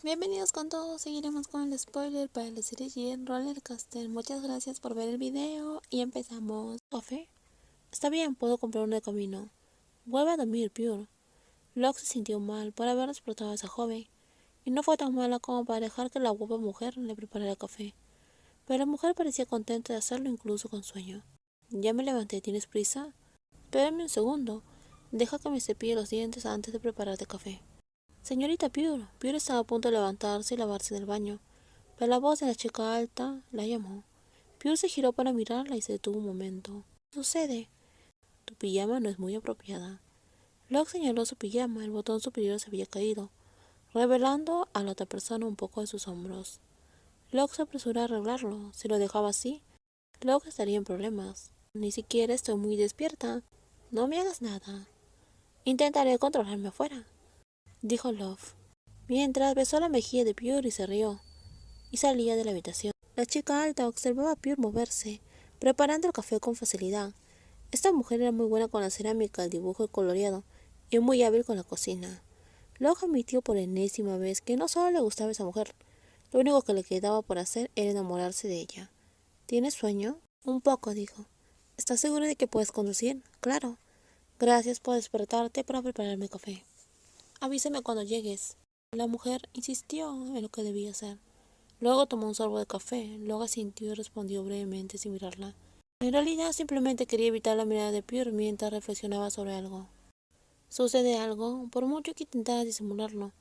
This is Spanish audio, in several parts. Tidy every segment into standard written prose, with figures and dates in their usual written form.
Bienvenidos con todos, seguiremos con el spoiler para la serie Jen Rollercoaster. Muchas gracias por ver el video y empezamos. ¿Café? Está bien, puedo comprar uno de camino. Vuelve a dormir, Pure. Locke se sintió mal por haber explotado a esa joven, y no fue tan mala como para dejar que la guapa mujer le preparara café. Pero la mujer parecía contenta de hacerlo incluso con sueño. Ya me levanté, ¿tienes prisa? Espérame un segundo. Deja que me cepille los dientes antes de prepararte café. Señorita Pure. Pure estaba a punto de levantarse y lavarse en el baño, pero la voz de la chica alta la llamó. Pure se giró para mirarla y se detuvo un momento. ¿Qué sucede? Tu pijama no es muy apropiada. Locke señaló su pijama, el botón superior se había caído, revelando a la otra persona un poco de sus hombros. Locke se apresuró a arreglarlo. Si lo dejaba así, Locke estaría en problemas. Ni siquiera estoy muy despierta. No me hagas nada. Intentaré controlarme afuera, dijo Love, mientras besó la mejilla de Pure y se rió, y salía de la habitación. La chica alta observaba a Pure moverse, preparando el café con facilidad. Esta mujer era muy buena con la cerámica, el dibujo y coloreado, y muy hábil con la cocina. Locke admitió por enésima vez que no solo le gustaba esa mujer, lo único que le quedaba por hacer era enamorarse de ella. ¿Tienes sueño? Un poco, dijo. ¿Estás seguro de que puedes conducir? Claro. Gracias por despertarte para prepararme café. Avísame cuando llegues. La mujer insistió en lo que debía hacer. Luego tomó un sorbo de café, luego asintió y respondió brevemente sin mirarla. En realidad simplemente quería evitar la mirada de Pure mientras reflexionaba sobre algo. ¿Sucede algo? Por mucho que intentara disimularlo,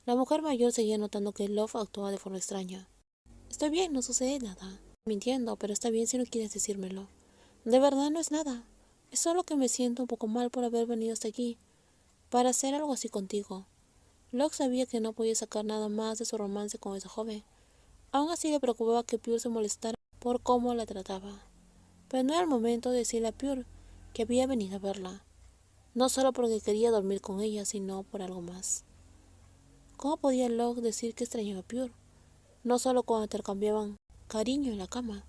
la mujer mayor seguía notando que Love actuaba de forma extraña. Estoy bien, no sucede nada. Mintiendo, pero está bien si no quieres decírmelo. De verdad no es nada. Es solo que me siento un poco mal por haber venido hasta aquí, para hacer algo así contigo. Locke sabía que no podía sacar nada más de su romance con esa joven. Aún así le preocupaba que Pure se molestara por cómo la trataba. Pero no era el momento de decirle a Pure que había venido a verla, no solo porque quería dormir con ella, sino por algo más. ¿Cómo podía Locke decir que extrañaba a Pure? No solo cuando intercambiaban cariño en la cama.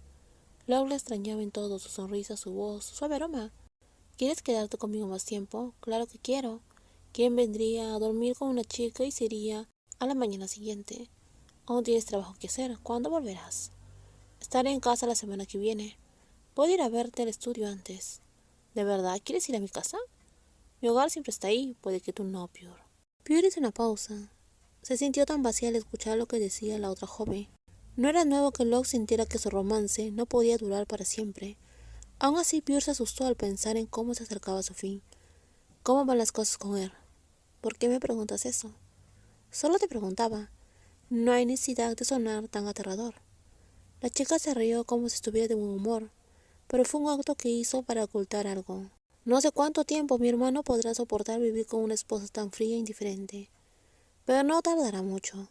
Locke la extrañaba en todo, su sonrisa, su voz, su suave aroma. ¿Quieres quedarte conmigo más tiempo? Claro que quiero. ¿Quién vendría a dormir con una chica y se iría a la mañana siguiente? Aún tienes trabajo que hacer. ¿Cuándo volverás? Estaré en casa la semana que viene. Puedo ir a verte al estudio antes. ¿De verdad quieres ir a mi casa? Mi hogar siempre está ahí. Puede que tú no, Pure. Pure hizo una pausa. Se sintió tan vacía al escuchar lo que decía la otra joven. No era nuevo que Locke sintiera que su romance no podía durar para siempre. Aún así, Pure se asustó al pensar en cómo se acercaba a su fin. ¿Cómo van las cosas con él? ¿Por qué me preguntas eso? Solo te preguntaba. No hay necesidad de sonar tan aterrador. La chica se rió como si estuviera de buen humor, pero fue un acto que hizo para ocultar algo. No sé cuánto tiempo mi hermano podrá soportar vivir con una esposa tan fría e indiferente, pero no tardará mucho.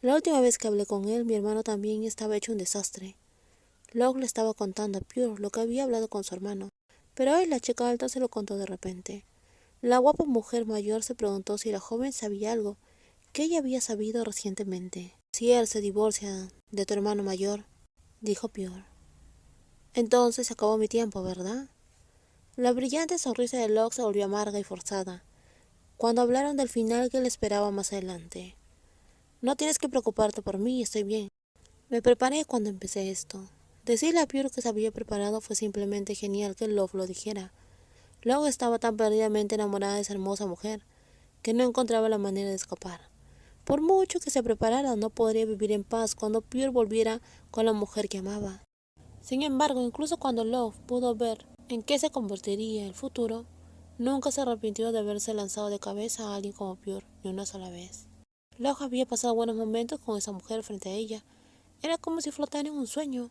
La última vez que hablé con él, mi hermano también estaba hecho un desastre. Locke le estaba contando a Pure lo que había hablado con su hermano, pero hoy la chica alta se lo contó de repente. La guapa mujer mayor se preguntó si la joven sabía algo que ella había sabido recientemente. Si él se divorcia de tu hermano mayor, dijo Pure. Entonces se acabó mi tiempo, ¿verdad? La brillante sonrisa de Locke se volvió amarga y forzada cuando hablaron del final que le esperaba más adelante. No tienes que preocuparte por mí, estoy bien. Me preparé cuando empecé esto. Decirle a Pure que se había preparado fue simplemente genial que Love lo dijera. Locke estaba tan perdidamente enamorada de esa hermosa mujer que no encontraba la manera de escapar. Por mucho que se preparara, no podría vivir en paz cuando Pure volviera con la mujer que amaba. Sin embargo, incluso cuando Love pudo ver en qué se convertiría el futuro, nunca se arrepintió de haberse lanzado de cabeza a alguien como Pure, ni una sola vez. Love había pasado buenos momentos con esa mujer frente a ella. Era como si flotara en un sueño.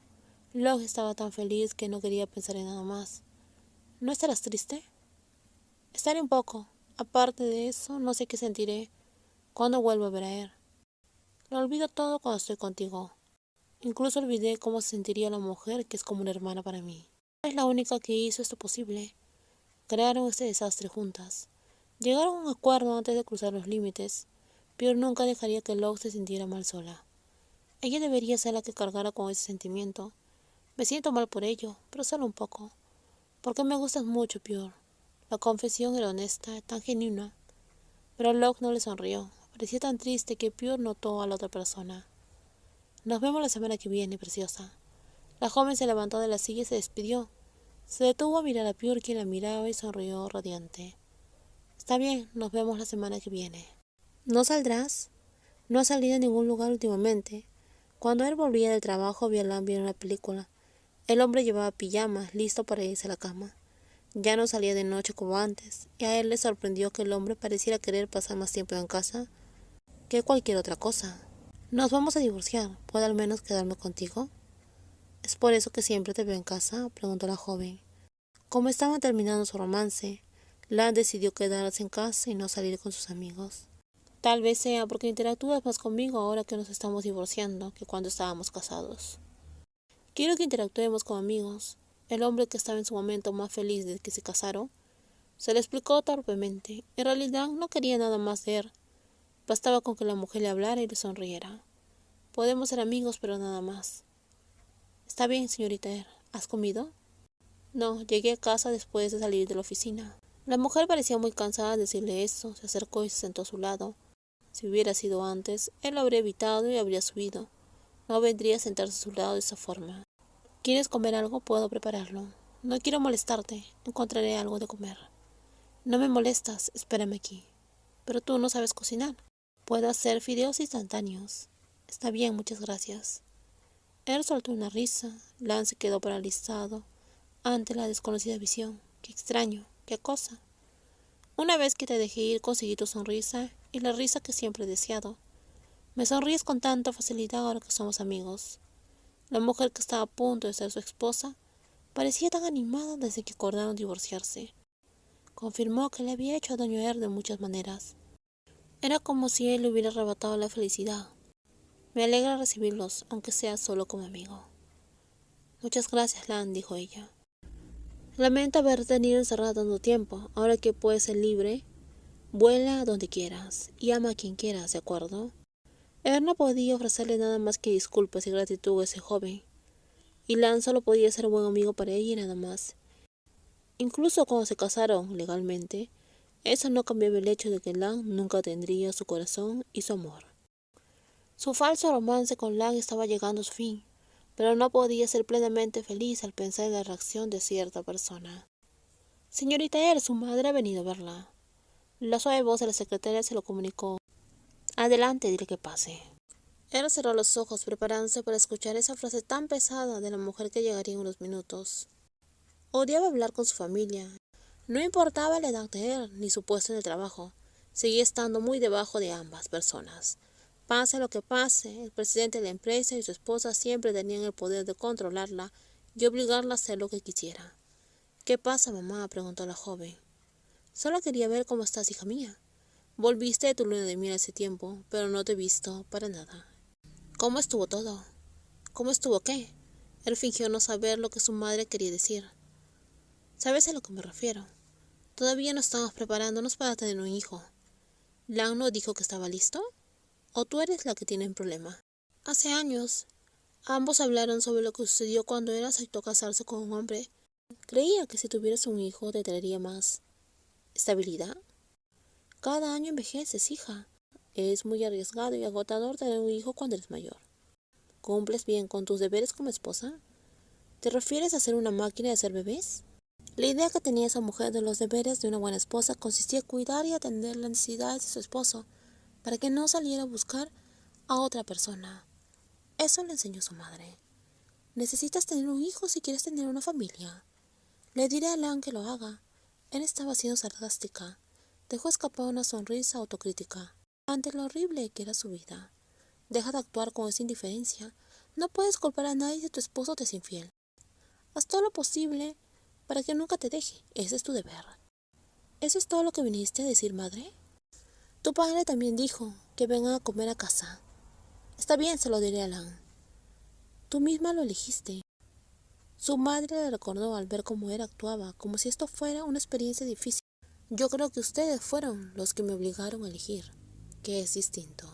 Love estaba tan feliz que no quería pensar en nada más. ¿No estarás triste? Estaré un poco. Aparte de eso, no sé qué sentiré cuando vuelva a ver a él. Lo olvido todo cuando estoy contigo. Incluso olvidé cómo se sentiría la mujer que es como una hermana para mí. Es la única que hizo esto posible. Crearon este desastre juntas. Llegaron a un acuerdo antes de cruzar los límites, pero nunca dejaría que Love se sintiera mal sola. Ella debería ser la que cargara con ese sentimiento. Me siento mal por ello, pero solo un poco. Porque me gustas mucho, Pure. La confesión era honesta, tan genuina. Pero Locke no le sonrió. Parecía tan triste que Pure notó a la otra persona. Nos vemos la semana que viene, preciosa. La joven se levantó de la silla y se despidió. Se detuvo a mirar a Pure, quien la miraba y sonrió radiante. Está bien, nos vemos la semana que viene. ¿No saldrás? No ha salido a ningún lugar últimamente. Cuando él volvía del trabajo, vio a Lan viendo una película. El hombre llevaba pijamas, listo para irse a la cama. Ya no salía de noche como antes, y a él le sorprendió que el hombre pareciera querer pasar más tiempo en casa que cualquier otra cosa. Nos vamos a divorciar. ¿Puedo al menos quedarme contigo? ¿Es por eso que siempre te veo en casa?, preguntó la joven. Como estaban terminando su romance, Lan decidió quedarse en casa y no salir con sus amigos. Tal vez sea porque interactúas más conmigo ahora que nos estamos divorciando que cuando estábamos casados. Quiero que interactuemos como amigos. El hombre, que estaba en su momento más feliz desde que se casaron, se lo explicó torpemente. En realidad no quería nada más de él. Bastaba con que la mujer le hablara y le sonriera. Podemos ser amigos, pero nada más. Está bien, señorita Er. ¿Has comido? No, llegué a casa después de salir de la oficina. La mujer parecía muy cansada de decirle eso. Se acercó y se sentó a su lado. Si hubiera sido antes, él lo habría evitado y habría subido. No vendría a sentarse a su lado de esa forma. ¿Quieres comer algo? Puedo prepararlo. No quiero molestarte. Encontraré algo de comer. No me molestas. Espérame aquí. Pero tú no sabes cocinar. Puedo hacer fideos instantáneos. Está bien, muchas gracias. Él soltó una risa. Lan se quedó paralizado ante la desconocida visión. Qué extraño, qué cosa. Una vez que te dejé ir, conseguí tu sonrisa y la risa que siempre he deseado. Me sonríes con tanta facilidad ahora que somos amigos. La mujer, que estaba a punto de ser su esposa, parecía tan animada desde que acordaron divorciarse. Confirmó que le había hecho daño a él de muchas maneras. Era como si él le hubiera arrebatado la felicidad. Me alegra recibirlos, aunque sea solo como amigo. Muchas gracias, Lan, dijo ella. Lamento haber tenido encerrado tanto tiempo. Ahora que puedes ser libre, vuela donde quieras y ama a quien quieras, ¿de acuerdo? Él no podía ofrecerle nada más que disculpas y gratitud a ese joven, y Lan solo podía ser un buen amigo para ella y nada más. Incluso cuando se casaron legalmente, eso no cambiaba el hecho de que Lan nunca tendría su corazón y su amor. Su falso romance con Lan estaba llegando a su fin, pero no podía ser plenamente feliz al pensar en la reacción de cierta persona. Señorita Er, su madre ha venido a verla. La suave voz de la secretaria se lo comunicó. Adelante, dile que pase. Él cerró los ojos preparándose para escuchar esa frase tan pesada de la mujer que llegaría en unos minutos. Odiaba hablar con su familia. No importaba la edad de él ni su puesto en el trabajo. Seguía estando muy debajo de ambas personas. Pase lo que pase, el presidente de la empresa y su esposa siempre tenían el poder de controlarla y obligarla a hacer lo que quisiera. ¿Qué pasa, mamá?, preguntó la joven. Solo quería ver cómo estás, hija mía. Volviste de tu luna de miel hace tiempo, pero no te he visto para nada. ¿Cómo estuvo todo? ¿Cómo estuvo qué? Él fingió no saber lo que su madre quería decir. ¿Sabes a lo que me refiero? Todavía no estamos preparándonos para tener un hijo. ¿Lan no dijo que estaba listo? ¿O tú eres la que tiene el problema? Hace años, ambos hablaron sobre lo que sucedió cuando él aceptó casarse con un hombre. Creía que si tuvieras un hijo te traería más estabilidad. Cada año envejeces, hija. Es muy arriesgado y agotador tener un hijo cuando eres mayor. ¿Cumples bien con tus deberes como esposa? ¿Te refieres a ser una máquina de hacer bebés? La idea que tenía esa mujer de los deberes de una buena esposa consistía en cuidar y atender las necesidades de su esposo, para que no saliera a buscar a otra persona. Eso le enseñó su madre. Necesitas tener un hijo si quieres tener una familia. Le diré a Alan que lo haga. Él estaba siendo sarcástica. Dejó escapar una sonrisa autocrítica ante lo horrible que era su vida. Deja de actuar con esa indiferencia. No puedes culpar a nadie si tu esposo te es infiel. Haz todo lo posible para que nunca te deje. Ese es tu deber. ¿Eso es todo lo que viniste a decir, madre? Tu padre también dijo que vengan a comer a casa. Está bien, se lo diré a Alan. Tú misma lo elegiste. Su madre le recordó al ver cómo él actuaba, como si esto fuera una experiencia difícil. Yo creo que ustedes fueron los que me obligaron a elegir, que es distinto.